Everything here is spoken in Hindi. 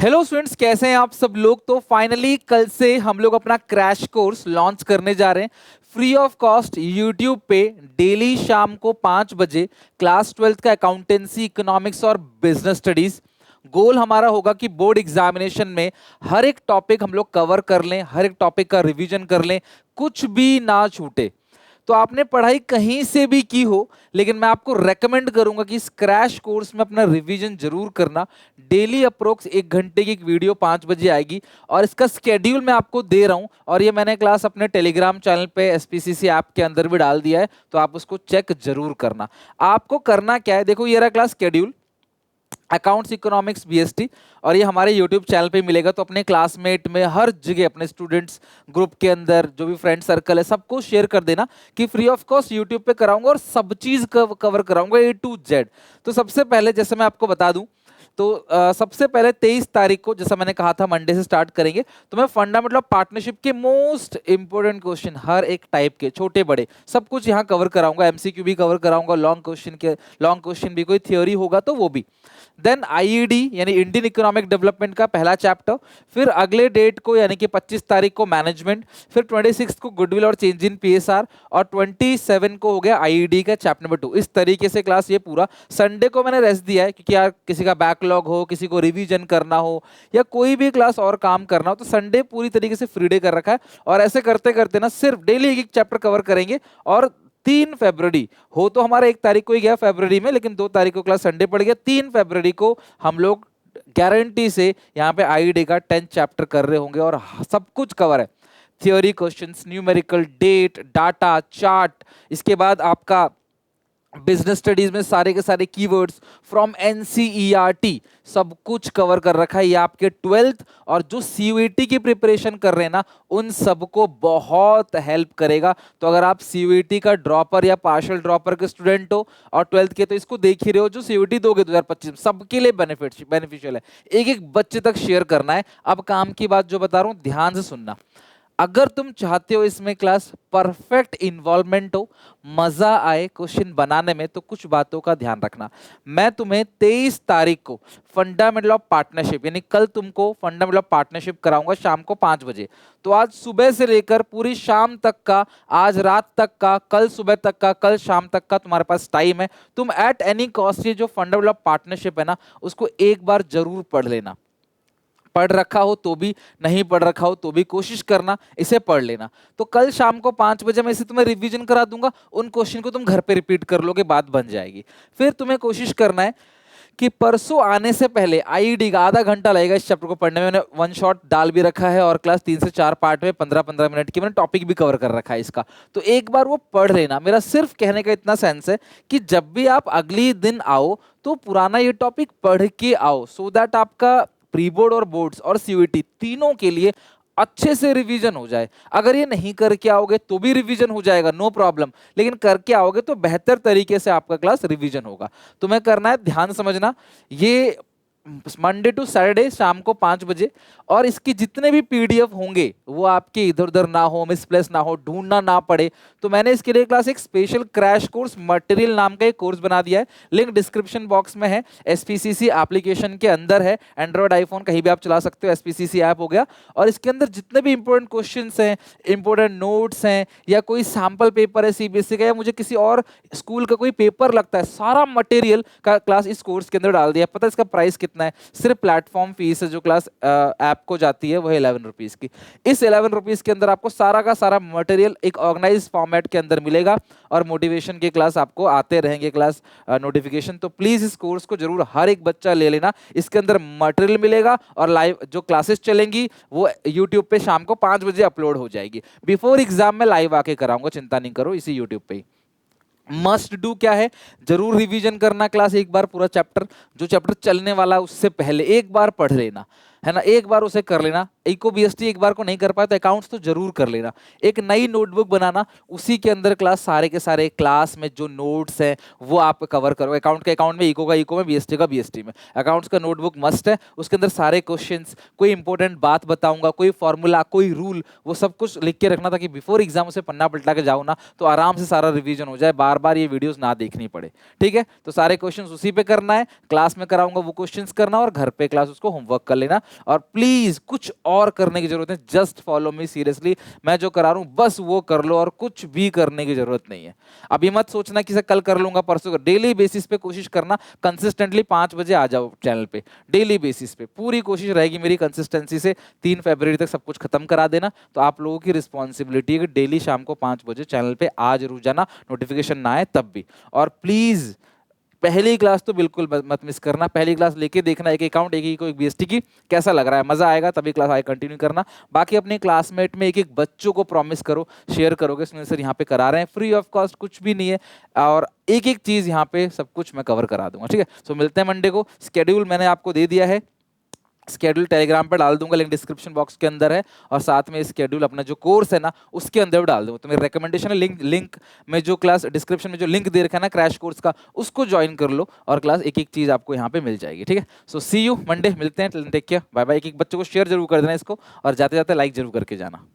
हेलो स्टूडेंट्स, कैसे हैं आप सब लोग। तो फाइनली कल से हम लोग अपना क्रैश कोर्स लॉन्च करने जा रहे हैं फ्री ऑफ कॉस्ट यूट्यूब पे। डेली शाम को 5 बजे क्लास 12th का अकाउंटेंसी, इकोनॉमिक्स और बिजनेस स्टडीज। गोल हमारा होगा कि बोर्ड एग्जामिनेशन में हर एक टॉपिक हम लोग कवर कर लें, हर एक टॉपिक का रिवीजन कर लें, कुछ भी ना छूटे। तो आपने पढ़ाई कहीं से भी की हो, लेकिन मैं आपको रेकमेंड करूंगा कि इस क्रैश कोर्स में अपना रिवीजन जरूर करना। डेली अप्रोक्स 1 घंटे की एक वीडियो 5 बजे आएगी और इसका स्केड्यूल मैं आपको दे रहा हूं। और ये मैंने क्लास अपने टेलीग्राम चैनल पे एसपीसीसी ऐप के अंदर भी डाल दिया है, तो आप उसको चेक जरूर करना। आपको करना क्या है, देखो ये रहा class schedule, accounts, economics, BST, और ये हमारे यूट्यूब चैनल पे मिलेगा। तो अपने क्लासमेट में हर जगह, अपने स्टूडेंट्स ग्रुप के अंदर, जो भी फ्रेंड सर्कल है, सबको शेयर कर देना कि फ्री ऑफ कॉस्ट यूट्यूब पे कराऊंगा और सब चीज कवर कराऊंगा A to Z। तो सबसे पहले जैसे मैं आपको बता दूं, तो सबसे पहले 23 तारीख को, जैसा मैंने कहा था, मंडे से स्टार्ट करेंगे। तो मैं फंडामेंटल ऑफ पार्टनरशिप के मोस्ट इंपोर्टेंट क्वेश्चन, हर एक टाइप के, छोटे बड़े, सब कुछ यहाँ कवर कराऊंगा। एमसीक्यू भी कवर कराऊंगा, लॉन्ग क्वेश्चन भी, कोई थ्योरी होगा तो वो भी। देन आईईडी यानी इंडियन इकोनॉमिक डेवलपमेंट का पहला चैप्टर। फिर अगले डेट को यानी कि 25 तारीख को मैनेजमेंट। फिर 26 को गुडविल और चेंज इन पीएसआर। और 27 को हो गया आईईडी का चैप्टर नंबर 2। इस तरीके से क्लास ये पूरा। संडे को मैंने रेस्ट दिया है क्योंकि यार किसी का बैकलॉग हो, किसी को रिवीजन करना हो, या कोई भी क्लास और काम करना हो, तो संडे पूरी तरीके से फ्री डे कर रखा है। और ऐसे करते करते ना सिर्फ डेली एक चैप्टर कवर करेंगे। और 3 फरवरी हो तो हमारा 1 तारीख को ही गया फरवरी में, लेकिन 2 तारीख को क्लास संडे पड़ गया। 3 फरवरी को हम लोग गारंटी से यहाँ पे आईडी का 10th चैप्टर कर रहे होंगे और सब कुछ कवर है। Theory questions, numerical, date, data, chart, इसके बाद आपका बिजनेस स्टडीज में सारे के सारे कीवर्ड्स फ्रॉम एनसीईआरटी, सब कुछ कवर कर रखा है। ये आपके 12th और जो सीयूईटी की प्रिपरेशन कर रहे हैं ना, उन सबको बहुत हेल्प करेगा। तो अगर आप सीयूईटी का ड्रॉपर या पार्शियल ड्रॉपर के स्टूडेंट हो और 12th के, तो इसको देख ही रहे हो, जो सीयूईटी दोगे 2025 सबके लिए बेनिफिशियल है। एक एक बच्चे तक शेयर करना है। अब काम की बात जो बता रहा हूं, ध्यान से सुनना। अगर तुम चाहते हो इसमें क्लास परफेक्ट इन्वॉल्वमेंट हो, मजा आए क्वेश्चन बनाने में, तो कुछ बातों का ध्यान रखना। मैं तुम्हें 23 तारीख को फंडामेंटल ऑफ पार्टनरशिप, यानी कल तुमको फंडामेंटल ऑफ पार्टनरशिप कराऊंगा शाम को 5 बजे। तो आज सुबह से लेकर पूरी शाम तक का, आज रात तक का, कल सुबह तक का, कल शाम तक का तुम्हारे पास टाइम है। तुम एट एनी कॉस्ट ये जो फंडामेंटल ऑफ पार्टनरशिप है ना, उसको एक बार जरूर पढ़ लेना। पढ़ रखा हो तो भी, नहीं पढ़ रखा हो तो भी कोशिश करना इसे पढ़ लेना। तो कल शाम को 5 बजे मैं इसे तुम्हें रिवीजन करा दूंगा। उन क्वेश्चन को तुम घर पे रिपीट कर लोगे, बात बन जाएगी। फिर तुम्हें कोशिश करना है कि परसों आने से पहले आईडी का आधा घंटा लगेगा इस चैप्टर को पढ़ने में। मैंने वन शॉट डाल भी रखा है और क्लास 3 से 4 पार्ट में 15-15 मिनट की मैंने टॉपिक भी कवर कर रखा है इसका। तो एक बार वो पढ़ लेना। मेरा सिर्फ कहने का इतना सेंस है कि जब भी आप अगली दिन आओ तो पुराना ये टॉपिक पढ़ के आओ, सो दैट आपका प्री बोर्ड और बोर्ड्स और सीयूईटी तीनों के लिए अच्छे से रिवीजन हो जाए। अगर ये नहीं करके आओगे तो भी रिवीजन हो जाएगा, नो प्रॉब्लम, लेकिन करके आओगे तो बेहतर तरीके से आपका क्लास रिवीजन होगा। तुम्हें करना है, ध्यान समझना, ये मंडे टू सैटरडे शाम को 5 बजे। और इसके जितने भी पीडीएफ होंगे वो आपके इधर उधर ना हो, मिसप्लेस ना हो, ढूंढना ना पड़े। तो मैंने इसके लिए क्लास एक स्पेशल क्रैश कोर्स मटेरियल नाम का एक कोर्स बना दिया है। लिंक डिस्क्रिप्शन बॉक्स में है। एसपीसीसी एप्लीकेशन के अंदर है, एंड्रॉइड आईफोन कहीं भी आप चला सकते हो, एसपीसीसी ऐप हो गया। और इसके अंदर जितने भी इंपॉर्टेंट क्वेश्चंस हैं, इंपॉर्टेंट नोट्स हैं, या कोई सैंपल पेपर है सीबीएसई का, या मुझे किसी और स्कूल का कोई पेपर लगता है, सारा मटेरियल का क्लास इस कोर्स के अंदर डाल दिया। पता है इसका प्राइस कितना है? सिर्फ प्लेटफॉर्म फीस है जो क्लास ऐप को जाती है, वो है 11 रुपीज की। इस 11 रुपीज के अंदर आपको सारा का सारा मटेरियल एक ऑर्गेनाइज फॉर्मेट के अंदर मिलेगा और मोटिवेशन के क्लास आपको आते रहेंगे, क्लास नोटिफिकेशन। तो प्लीज इस कोर्स को जरूर हर एक बच्चा ले लेना। इसके अंदर मटेरियल मिलेगा और लाइव जो क्लासेस चलेंगी वो यूट्यूब पे शाम को 5 बजे अपलोड हो जाएगी। बिफोर एग्जाम में लाइव आके कराऊंगा, चिंता नहीं करो, इसी यूट्यूब पे ही। मस्ट डू क्या है, जरूर रिवीजन करना क्लास एक बार पूरा चैप्टर, जो चैप्टर चलने वाला है उससे पहले एक बार पढ़ लेना, है ना, एक बार उसे कर लेना। इको बीएसटी एक बार को नहीं कर पाए तो अकाउंट्स तो जरूर कर लेना। एक नई नोटबुक बनाना, उसी के अंदर क्लास सारे के सारे क्लास में जो नोट्स हैं वो आप कवर करो। अकाउंट के अकाउंट में, इको का इको में, बीएसटी का बीएसटी में। अकाउंट्स का नोटबुक मस्ट है, उसके अंदर सारे क्वेश्चंस, कोई इंपॉर्टेंट बात बताऊंगा, कोई फॉर्मूला, कोई रूल, वो सब कुछ लिख के रखना ताकि बिफोर एग्जाम उसे पन्ना पलटा के जाओ ना तो आराम से सारा रिवीजन हो जाए, बार बार ये वीडियोस ना देखनी पड़े। ठीक है, तो सारे क्वेश्चंस उसी पे करना है, क्लास में कराऊंगा वो क्वेश्चंस करना और घर पे क्लास उसको होमवर्क कर लेना। और प्लीज कुछ और करने की जरूरत है, जस्ट फॉलो मी सीरियसली। मैं जो करा रहा हूं बस वो कर लो और कुछ भी करने की जरूरत नहीं है। अब ये मत सोचना कि सर कल कर लूंगा परसों कर, डेली बेसिस पे कोशिश करना, कंसिस्टेंटली 5 बजे आ जाओ चैनल पे, डेली बेसिस पे पूरी कोशिश रहेगी मेरी कंसिस्टेंसी से 3 फरवरी तक सब कुछ खत्म करा देना। तो आप लोगों की रिस्पॉन्सिबिलिटी है कि डेली शाम को 5 बजे चैनल पे आ जरूर जाना, नोटिफिकेशन ना आए तब भी। और प्लीज पहली क्लास तो बिल्कुल मत मिस करना, पहली क्लास लेके देखना, एक अकाउंट एक ही को एक बीएसटी की कैसा लग रहा है, मजा आएगा तभी क्लास आगे कंटिन्यू करना। बाकी अपने क्लासमेट में एक एक बच्चों को प्रॉमिस करो, शेयर करोगे सुनील सर यहाँ पे करा रहे हैं, फ्री ऑफ कॉस्ट कुछ भी नहीं है, और एक एक चीज यहाँ पे सब कुछ मैं कवर करा दूंगा, ठीक है। सो मिलते हैं मंडे को। स्केड्यूल मैंने आपको दे दिया है, स्केड्यूल टेलीग्राम पर डाल दूंगा, लिंक डिस्क्रिप्शन बॉक्स के अंदर है, और साथ में स्केड्यूल अपना जो कोर्स है ना उसके अंदर भी डाल दूंगा। तो मेरी रिकमेंडेशन है लिंक लिंक में जो क्लास डिस्क्रिप्शन में जो लिंक दे रखा है ना क्रैश कोर्स का, उसको ज्वाइन कर लो और क्लास एक एक चीज आपको यहाँ पे मिल जाएगी, ठीक है। सो सी यू मंडे, मिलते हैं, टेक केयर, बाय बाय। एक एक बच्चों को शेयर जरूर कर देना इसको, और जाते जाते लाइक जरूर करके जाना।